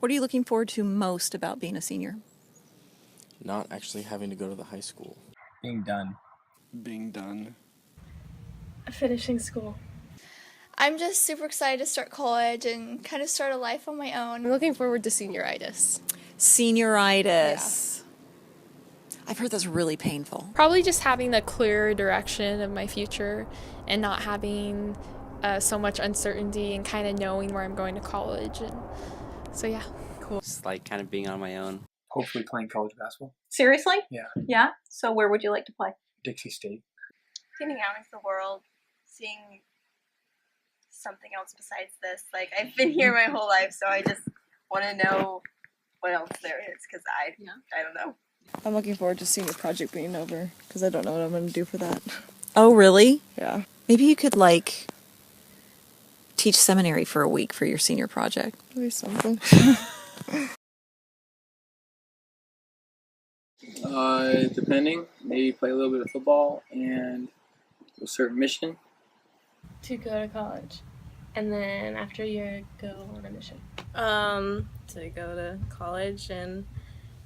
What are you looking forward to most about being a senior? Not actually having to go to the high school. Being done. Being done. Finishing school. I'm just super excited to start college and kind of start a life on my own. I'm looking forward to senioritis. Senioritis. I've heard that's really painful. Probably just having a clearer direction of my future and not having so much uncertainty and kind of knowing where I'm going to college. And so, yeah. Cool. Just like kind of being on my own. Hopefully playing college basketball. Seriously? Yeah. Yeah? So where would you like to play? Dixie State. Getting out into the world, seeing something else besides this. Like, I've been here my whole life, so I just want to know what else there is, because I don't know. I'm looking forward to senior project being over, because I don't know what I'm going to do for that. Oh, really? Yeah. Maybe you could, like, teach seminary for a week for your senior project. Maybe something. Depending, maybe play a little bit of football and a certain mission. To go to college. And then after a year, go on a mission. To go to college, and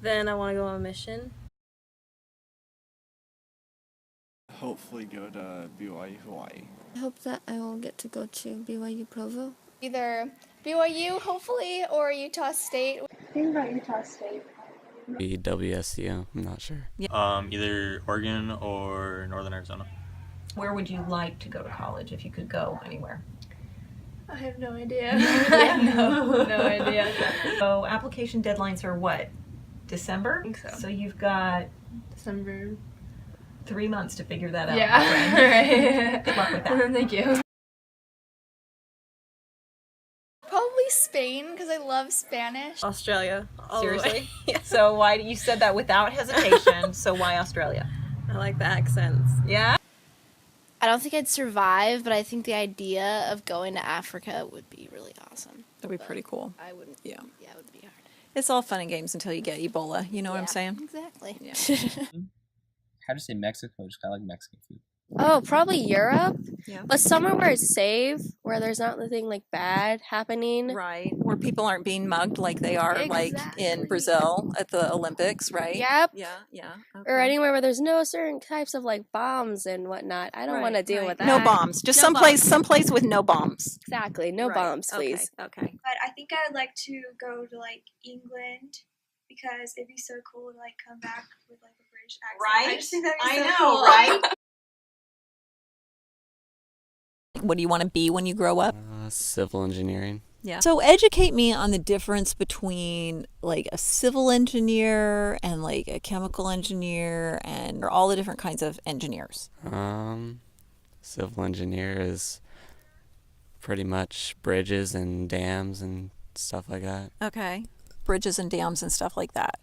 then I want to go on a mission. Hopefully go to BYU Hawaii. I hope that I will get to go to BYU Provo. Either BYU, hopefully, or Utah State. Think about Utah State. Be WSU, I'm not sure. Either Oregon or Northern Arizona. Where would you like to go to college if you could go anywhere? I have no idea. No idea. So application deadlines are what? December? I think so. So you've got December. 3 months to figure that out. Yeah. Right. Good luck with that. Thank you. Probably Spain, because I love Spanish. Australia. All the way. Seriously? Yeah. So why you said that without hesitation, so why Australia? I like the accents. Yeah? I don't think I'd survive, but I think the idea of going to Africa would be really awesome. That'd be pretty cool. I wouldn't. Yeah. Yeah, it would be hard. It's all fun and games until you get Ebola. You know what I'm saying? Exactly. Yeah. How to say Mexico? Just 'cause I like Mexican food. Oh, probably Europe. Yeah. But somewhere where it's safe, where there's not nothing like bad happening. Right. Where people aren't being mugged like they are, like in Exactly. Brazil at the Olympics, right? Yep. Yeah. Or Okay. anywhere where there's no certain types of like bombs and whatnot. I don't want to deal with that. No bombs. Just No someplace with no bombs. Exactly. No bombs, please. Okay. But I think I would like to go to, like, England, because it'd be so cool to, like, come back with, like, a British accent. I just think that'd be so cool. right? What do you want to be when you grow up? Civil engineering. Yeah. So educate me on the difference between like a civil engineer and like a chemical engineer and all the different kinds of engineers. Civil engineer is pretty much bridges and dams and stuff like that. Okay. Bridges and dams and stuff like that.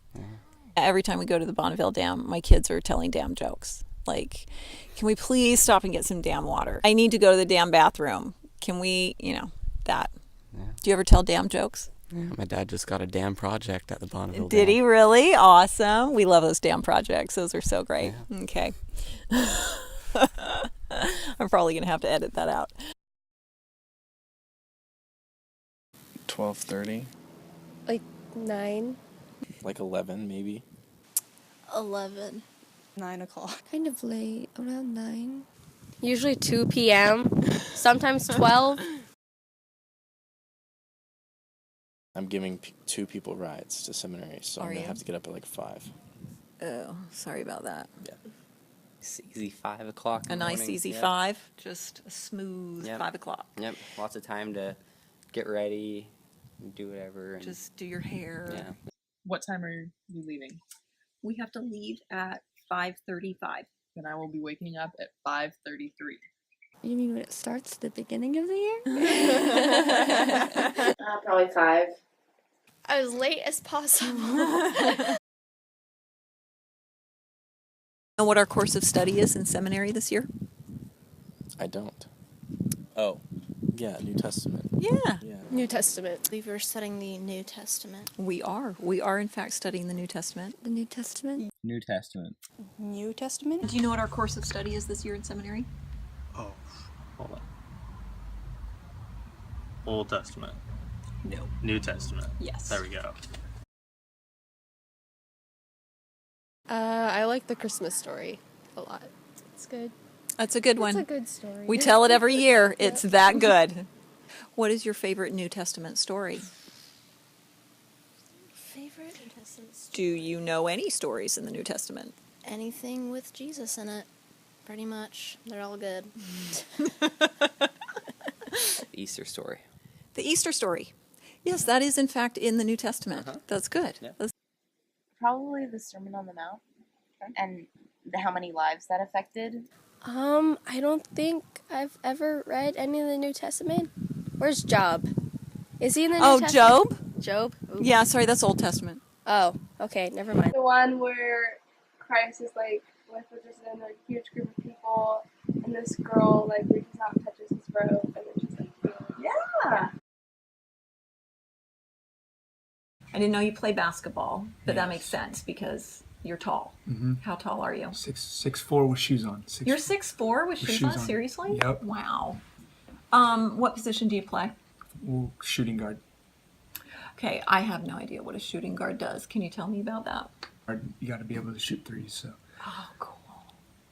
Every time we go to the Bonneville Dam, my kids are telling dam jokes. Like, can we please stop and get some dam water? I need to go to the dam bathroom. Can we, that. Yeah. Do you ever tell dam jokes? Yeah, my dad just got a dam project at the Bonneville Did Dam. he really? Awesome. We love those dam projects. Those are so great. Yeah. Okay. I'm probably going to have to edit that out. 12:30. Like 9, Like 11, maybe. 11. 9 o'clock. Kind of late. Around 9. Usually 2 p.m. Sometimes 12. I'm giving 2 people rides to seminary, so I'm Are going to you? have to get up at like 5. Oh, sorry about that. It's easy 5 o'clock. A in the nice morning. easy Yep. 5. Just a smooth Yep. 5 o'clock. Yep, lots of time to get ready, do whatever. And Just do your hair. yeah. What time are you leaving? We have to leave at 5:35. Then I will be waking up at 5:33. You mean when it starts the beginning of the year? Probably 5. As late as possible. Know what our course of study is in seminary this year? I don't. Oh, yeah, New Testament. Yeah. New Testament. I believe we're studying the New Testament. We are. We are, in fact, studying the New Testament. The New Testament? New Testament. New Testament? Do you know what our course of study is this year in seminary? Oh, hold on. Old Testament. No. New Testament. Yes. There we go. I like the Christmas story a lot. It's good. That's a good one. It's a good story. We tell it every year. It's that good. What is your favorite New Testament story? Favorite New Testament story? Do you know any stories in the New Testament? Anything with Jesus in it. Pretty much. They're all good. Easter story. The Easter story. Yes, that is in fact in the New Testament. That's good. That's Probably the Sermon on the Mount and how many lives that affected. I don't think I've ever read any of the New Testament. Where's Job? Is he in the New Testament? Job? Job? Ooh. Yeah, sorry, that's Old Testament. Oh, okay, never mind. The one where Christ is like with just in a huge group of people, and this girl like reaches out and touches his robe, and then she's like, yeah. I didn't know you play basketball, but that makes sense because you're tall. Mm-hmm. How tall are you? 6'4" with shoes on. You're 6'4" with shoes on? Seriously? Yep. Wow. What position do you play? Well, shooting guard. Okay, I have no idea what a shooting guard does. Can you tell me about that? You got to be able to shoot threes, so. Oh, cool.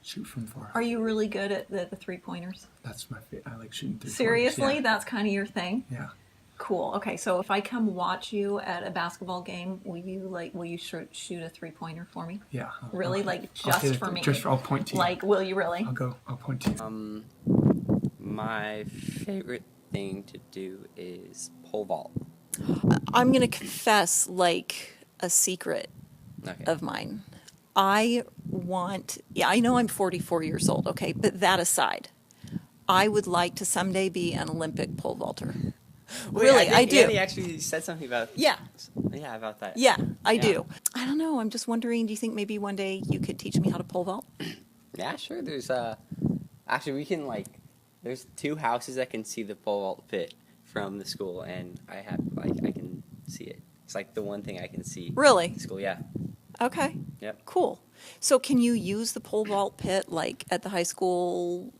Shoot from far. Are you really good at the three-pointers? That's my favorite. I like shooting 3-pointers. Seriously? Yeah. That's kind of your thing? Yeah. Cool. Okay, so if I come watch you at a basketball game, will you shoot a three-pointer for me? Yeah. Really? Just for me? I'll point to you. Will you really? I'll point to you. My favorite thing to do is pole vault. I'm going to confess a secret of mine. I know I'm 44 years old, okay, but that aside, I would like to someday be an Olympic pole vaulter. Wait, Really, I do. Annie actually said something about about that. Yeah, I do. I don't know. I'm just wondering, do you think maybe one day you could teach me how to pole vault? Yeah, sure. There's actually we can there's 2 houses that can see the pole vault pit from the school, and I can see it. It's the one thing I can see. Really? At the school, yeah. Okay. Yep. Cool. So can you use the pole vault pit at the high school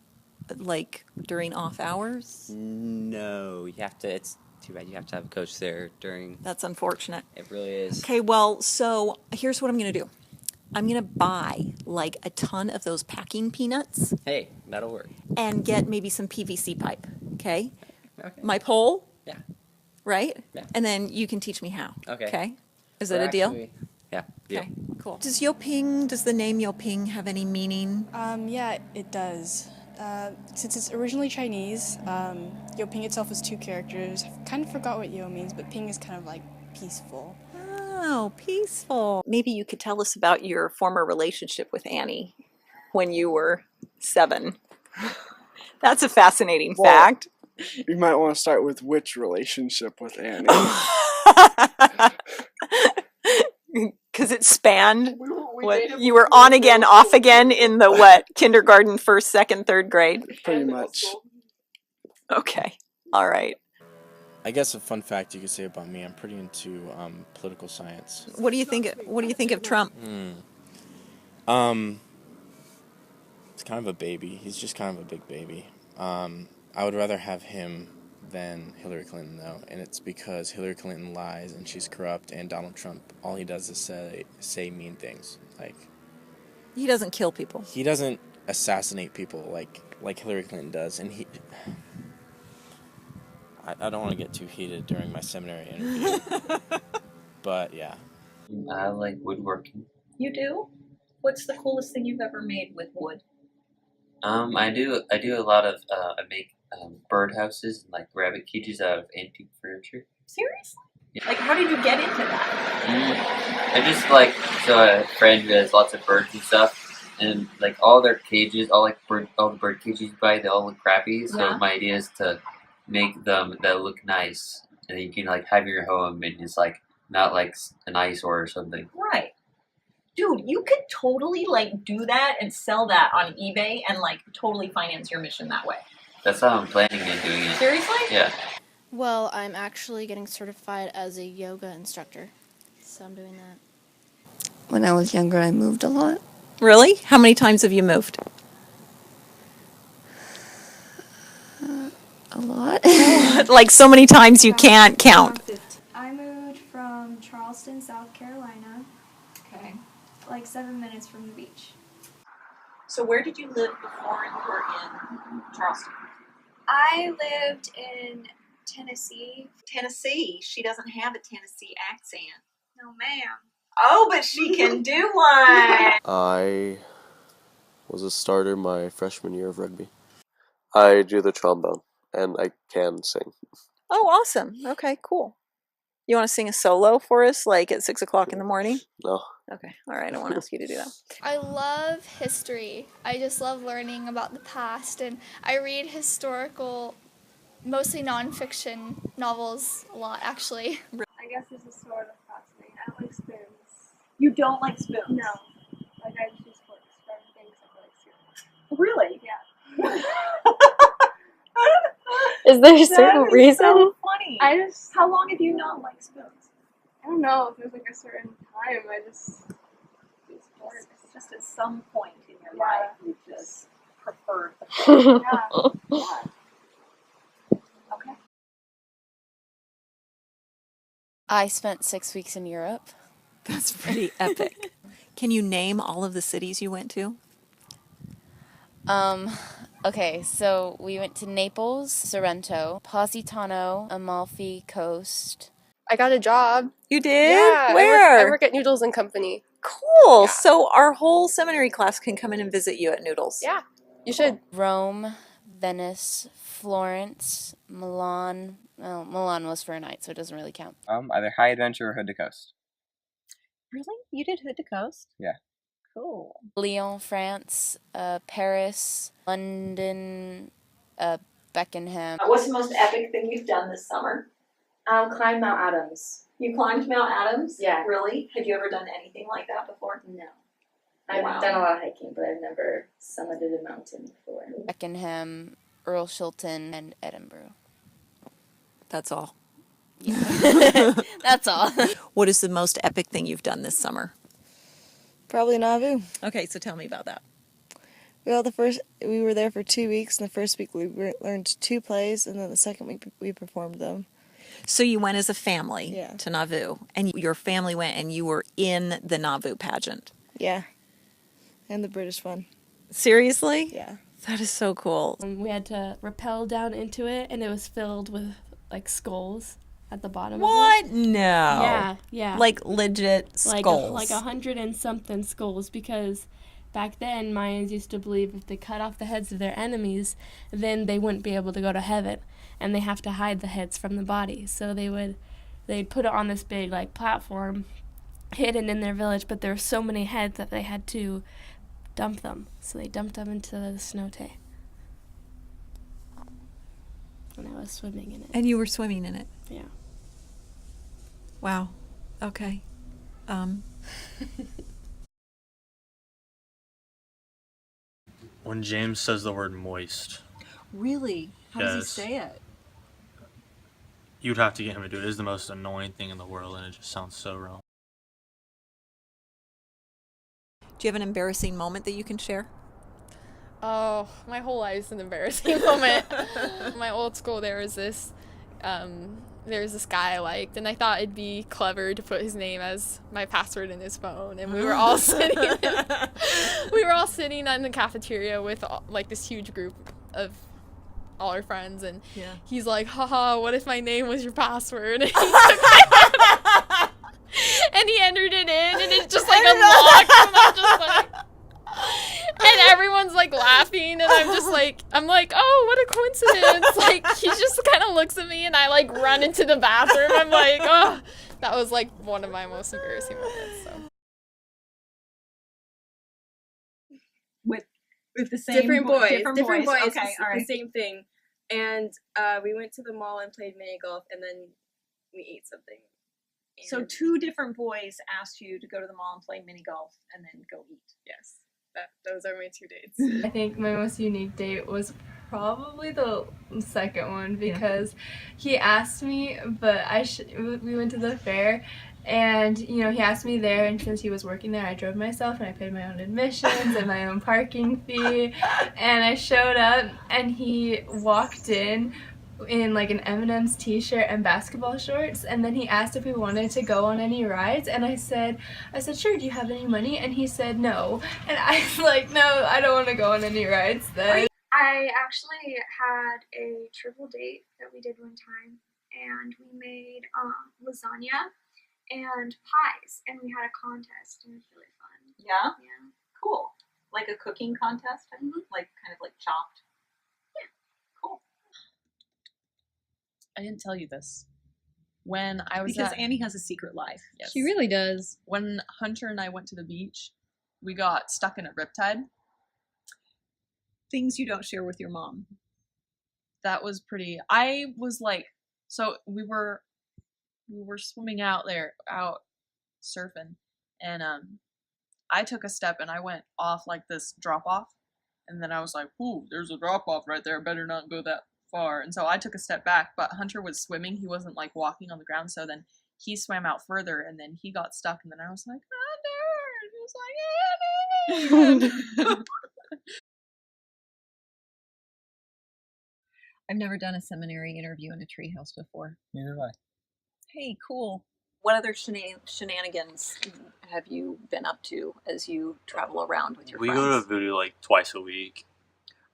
during off hours? No, you have to. It's too bad. You have to have a coach there during. That's unfortunate. It really is. Okay, well, so here's what I'm going to do. I'm going to buy a ton of those packing peanuts. Hey, that'll work. And get maybe some PVC pipe, okay? Okay. My pole? Yeah. Right? Yeah. And then you can teach me how. Okay. Okay? Is that a deal? Yeah. Deal. Okay, cool. Does the name Yoping have any meaning? Yeah, it does. Since it's originally Chinese, Yo Ping itself is 2 characters. I kind of forgot what Yo means, but Ping is kind of peaceful. Oh, peaceful. Maybe you could tell us about your former relationship with Annie when you were 7. That's a fascinating fact. You might want to start with which relationship with Annie. Because it spanned you were on again, off again in the kindergarten, 1st, 2nd, 3rd grade? Pretty much. Okay. All right. I guess a fun fact you could say about me, I'm pretty into political science. What do you think of Trump? It's kind of a baby. He's just kind of a big baby. I would rather have him than Hillary Clinton, though, and it's because Hillary Clinton lies and she's corrupt, and Donald Trump, all he does is say mean things. He doesn't kill people. He doesn't assassinate people like Hillary Clinton does, and I don't want to get too heated during my seminary interview, but yeah. I like woodworking. You do? What's the coolest thing you've ever made with wood? I do a lot of I make birdhouses and rabbit cages out of antique furniture. Seriously? Yeah. How did you get into that? I just so I have a friend who has lots of birds and stuff, and all their cages, all the bird cages you buy, they all look crappy. So Yeah. my idea is to make them that look nice, and you can have your home and it's not an eyesore or something. Right. Dude, you could totally do that and sell that on eBay and totally finance your mission that way. That's how I'm planning on doing it. Seriously? Yeah. Well, I'm actually getting certified as a yoga instructor, so I'm doing that. When I was younger, I moved a lot. Really? How many times have you moved? A lot. So many times you can't count. Charleston, South Carolina. Okay. Like 7 minutes from the beach. So where did you live before you were in Charleston? I lived in Tennessee. Tennessee. She doesn't have a Tennessee accent. No, ma'am. Oh, but she can do one. I was a starter my freshman year of rugby. I do the trombone, and I can sing. Oh, awesome. Okay, cool. You want to sing a solo for us, like at 6 o'clock in the morning? No. Okay. All right. I won't ask you to do that. I love history. I just love learning about the past, and I read historical, mostly nonfiction novels a lot, actually. I guess this is sort of fascinating. I don't like spoons. You don't like spoons? No. Like, I just like spread things that like spoons. Really? Yeah. Is there a certain reason? So funny. I just. How long have you not liked spoons? I don't know if there's like a certain time. I just works. Just at some point in your Yeah. life, you just preferred the spoon. Yeah. Okay. I spent 6 weeks in Europe. That's pretty epic. Can you name all of the cities you went to? Okay, so we went to Naples, Sorrento, Positano, Amalfi Coast. I got a job. You did? Yeah. Where? I work at Noodles and Company. Cool. So our whole seminary class can come in and visit you at Noodles. Yeah, you should. Rome, Venice, Florence, Milan. Oh, Milan was for a night, so it doesn't really count. Either High Adventure or Hood to Coast. Really? You did Hood to Coast? Yeah. Cool. Lyon, France, Paris, London, Beckenham. What's the most epic thing you've done this summer? Climb Mount Adams. You climbed Mount Adams? Yeah. Really? Have you ever done anything like that before? No. I've Wow. done a lot of hiking, but I've never summited a mountain before. Beckenham, Earl Shilton, and Edinburgh. That's all. Yeah. That's all. What is the most epic thing you've done this summer? Probably Nauvoo. Okay, so tell me about that. Well, we were there for 2 weeks, and the first week we learned 2 plays, and then the second week we performed them. So you went as a family to Nauvoo, and your family went and you were in the Nauvoo pageant. Yeah. And the British one. Seriously? Yeah. That is so cool. We had to rappel down into it, and it was filled with like skulls at the bottom What? of it. No. Yeah. Like legit skulls. Like 100 and something skulls, because back then Mayans used to believe if they cut off the heads of their enemies, then they wouldn't be able to go to heaven, and they have to hide the heads from the body. So they'd put it on this big like platform hidden in their village, but there were so many heads that they had to dump them. So they dumped them into the Cenote. And I was swimming in it. And you were swimming in it? Yeah. Wow. Okay. When James says the word moist, Really? How does Yes. he say it? you'd have to get him to do it. It is the most annoying thing in the world, and it just sounds so wrong. Do you have an embarrassing moment that you can share? Oh, my whole life's an embarrassing moment. My old school, there was this guy I liked, and I thought it'd be clever to put his name as my password in his phone. And we were all sitting in the cafeteria with like this huge group of all our friends, and he's like, haha, what if my name was your password? And he took my and he entered it in, and it just like unlocked, and I'm just like, and everyone's like laughing, and I'm like, oh, what a coincidence. Like, he just kind of looks at me, and I like run into the bathroom. I'm like, oh, that was like one of my most embarrassing moments. So. With the same different boys. Different boys. Okay, all right. The same thing. And we went to the mall and played mini golf, and then we ate something. So 2 different boys asked you to go to the mall and play mini golf and then go eat. Yes. Those are my 2 dates. I think my most unique date was probably the second one, because he asked me, but we went to the fair, and he asked me there, and since he was working there, I drove myself, and I paid my own admissions and my own parking fee, and I showed up, and he walked in in like an M&M's t-shirt and basketball shorts, and then he asked if we wanted to go on any rides, and I said sure, do you have any money? And he said no, and I was like, no, I don't want to go on any rides then. I actually had a triple date that we did one time, and we made lasagna and pies, and we had a contest, and it was really fun. Yeah? Yeah. Cool. Like a cooking contest? Like kind of like chopped? Cool. I didn't tell you this. When I was Because Annie has a secret life. Yes. She really does. When Hunter and I went to the beach, we got stuck in a riptide. Things you don't share with your mom. That was pretty. I was like, so we were swimming out surfing, and I took a step and I went off like this drop off, and then I was like, ooh, there's a drop off right there, better not go that far. And so I took a step back, but Hunter was swimming, he wasn't like walking on the ground, so then he swam out further, and then he got stuck, and then I was like, Hunter! And he was like, Annie! I've never done a seminary interview in a treehouse before. Neither have I. Hey, cool. What other shenanigans have you been up to as you travel around with your We friends? go to Voodoo like twice a week.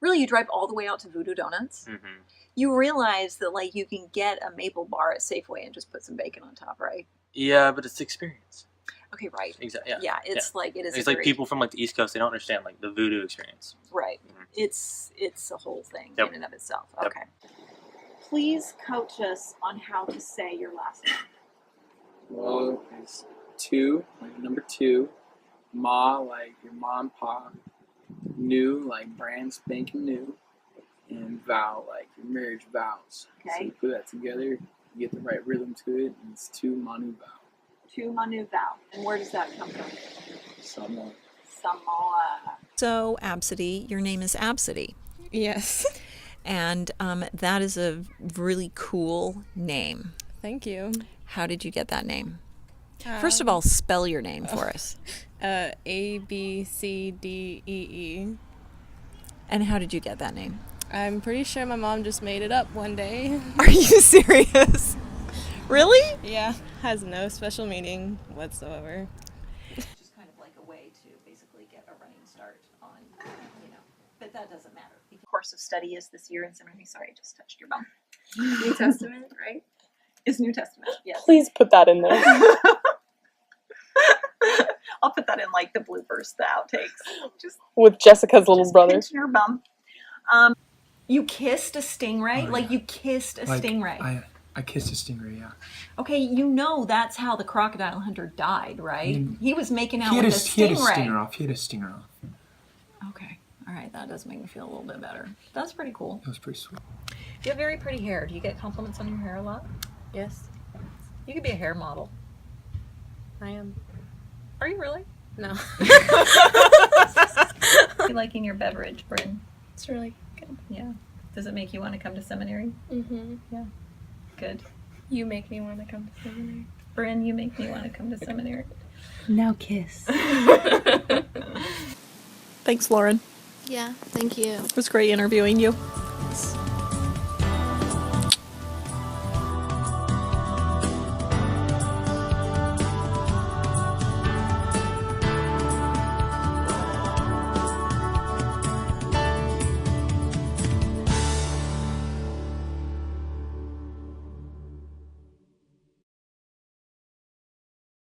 Really? You drive all the way out to Voodoo Donuts? Mm-hmm. You realize that like you can get a maple bar at Safeway and just put some bacon on top, right? Yeah, but it's the experience. Okay, right. Exactly. Yeah. Yeah, it's like it is. It's a like very- people from like the East Coast, they don't understand like the Voodoo experience. Right. It's a whole thing Yep. in and of itself. Yep. Okay. Please coach us on how to say your last name. Well, it's two, like number two. Ma, like your mom, pa. New, like brand spanking new. And vow, like your marriage vows. So Okay. you put that together, you get the right rhythm to it, and it's two Manu vow. To Manu Vow. And where does that come from? Samoa. Samoa. So, Absidy, your name is Absidy. Yes. And that is a really cool name. Thank you. How did you get that name? First of all, spell your name for us. ABCDEE. And how did you get that name? I'm pretty sure my mom just made it up one day. Are you serious? Really? Yeah, has no special meaning whatsoever. Just kind of like a way to basically get a running start on, but that doesn't matter. The course of study is this year in seminary. Sorry, I just touched your bum. New Testament, right? Is New Testament, yes. Please put that in there. I'll put that in like the bloopers, the outtakes. Just With Jessica's little brother. pinching your bum. You kissed a stingray? Oh, like you kissed a stingray. I kissed a stingray, yeah. Okay, that's how the crocodile hunter died, right? He was making out He had with a a stingray. He had a stinger off. Okay, all right, that does make me feel a little bit better. That's pretty cool. It was pretty sweet. You have very pretty hair. Do you get compliments on your hair a lot? Yes, You could be a hair model. I am. Are you really? No. You liking your beverage, Bryn? It's really good. Yeah. Does it make you want to come to seminary? Mm-hmm. Yeah. Good. You make me want to come to seminary. Bryn, you make me want to come to seminary. Now kiss. Thanks, Lauren. Yeah, thank you. It was great interviewing you.